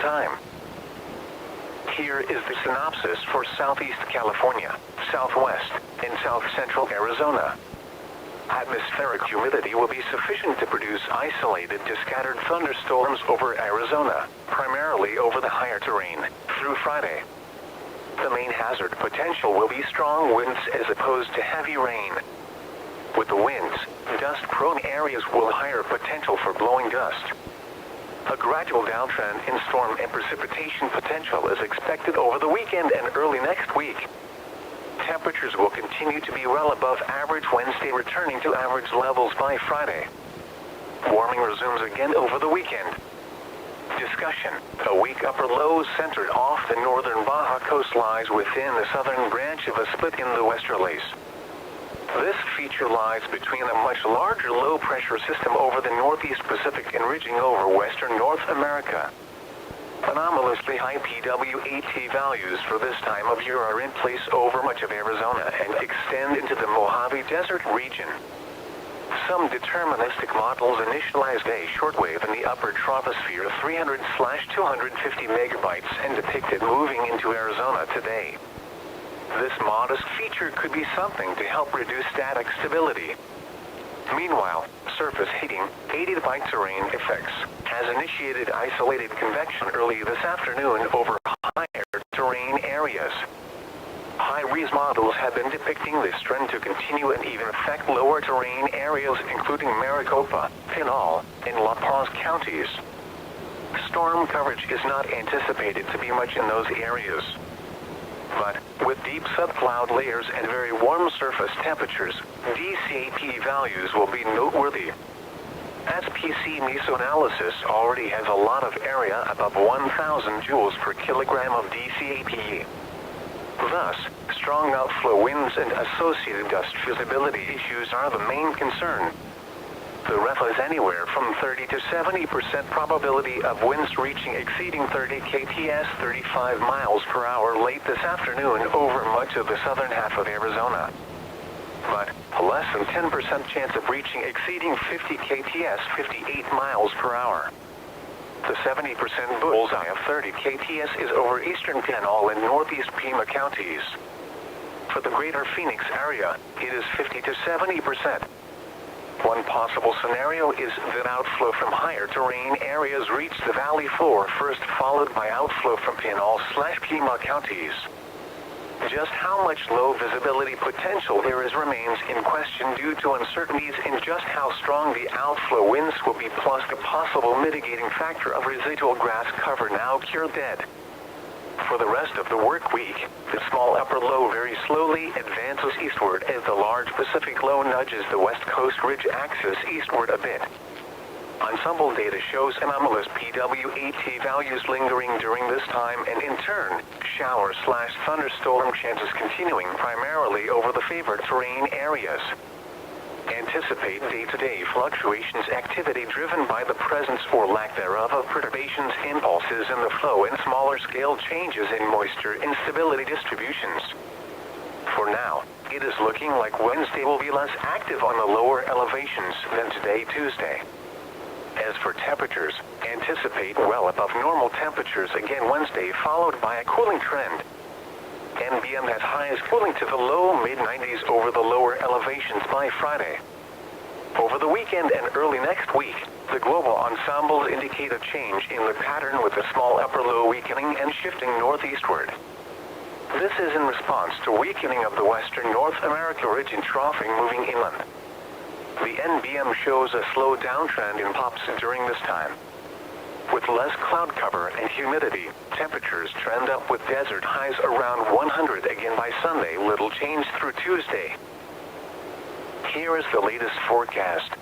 time. Here is the synopsis for Southeast California, Southwest, and South Central Arizona. Atmospheric humidity will be sufficient to produce isolated to scattered thunderstorms over Arizona, primarily over the higher terrain, through Friday. The main hazard potential will be strong winds as opposed to heavy rain. With the winds, dust-prone areas will higher potential for blowing dust. A gradual downtrend in storm and precipitation potential is expected over the weekend and early next week. Temperatures will continue to be well above average Wednesday, returning to average levels by Friday. Warming resumes again over the weekend. Discussion: a weak upper low centered off the northern Baja coast lies within the southern branch of a split in the westerlies. This feature lies between a much larger low-pressure system over the northeast Pacific enriching over western North America. Anomalously high PWAT values for this time of year are in place over much of Arizona and extend into the Mojave Desert region. Some deterministic models initialized a shortwave in the upper troposphere 300/250 megabytes and depicted moving into Arizona today. This modest feature could be something to help reduce static stability. Meanwhile, surface heating, aided by terrain effects, has initiated isolated convection early this afternoon over higher terrain areas. High-res models have been depicting this trend to continue and even affect lower terrain areas including Maricopa, Pinal, and La Paz counties. Storm coverage is not anticipated to be much in those areas. But, with deep subcloud layers and very warm surface temperatures, DCAP values will be noteworthy. SPC mesoanalysis already has a lot of area above 1,000 joules per kilogram of DCAP. Thus, strong outflow winds and associated dust visibility issues are the main concern. The ref is anywhere from 30 to 70% probability of winds reaching exceeding 30 kts 35 miles per hour late this afternoon over much of the southern half of Arizona. But a less than 10% chance of reaching exceeding 50 kts 58 miles per hour. The 70% bullseye of 30 kts is over eastern Pinal and northeast Pima counties. For the greater Phoenix area, it is 50 to 70%. One possible scenario is that outflow from higher terrain areas reach the valley floor first, followed by outflow from Pinal/Pima counties. Just how much low visibility potential there is remains in question due to uncertainties in just how strong the outflow winds will be, plus the possible mitigating factor of residual grass cover now cured dead. For the rest of the work week, the small upper low very slowly advances eastward as the large Pacific low nudges the west coast ridge axis eastward a bit. Ensemble data shows anomalous PWAT values lingering during this time, and in turn, shower/thunderstorm chances continuing primarily over the favored terrain areas. Anticipate day-to-day fluctuations, activity driven by the presence or lack thereof of perturbations, impulses in the flow, and smaller-scale changes in moisture instability distributions. For now, it is looking like Wednesday will be less active on the lower elevations than today, Tuesday. As for temperatures, anticipate well above normal temperatures again Wednesday, followed by a cooling trend. NBM has highs cooling to the low mid-90s over the lower elevations by Friday. Over the weekend and early next week, the global ensembles indicate a change in the pattern with the small upper low weakening and shifting northeastward. This is in response to weakening of the western North America ridge and troughing moving inland. The NBM shows a slow downtrend in pops during this time. With less cloud cover and humidity, temperatures trend up with desert highs around 100 again by Sunday, little change through Tuesday. Here is the latest forecast.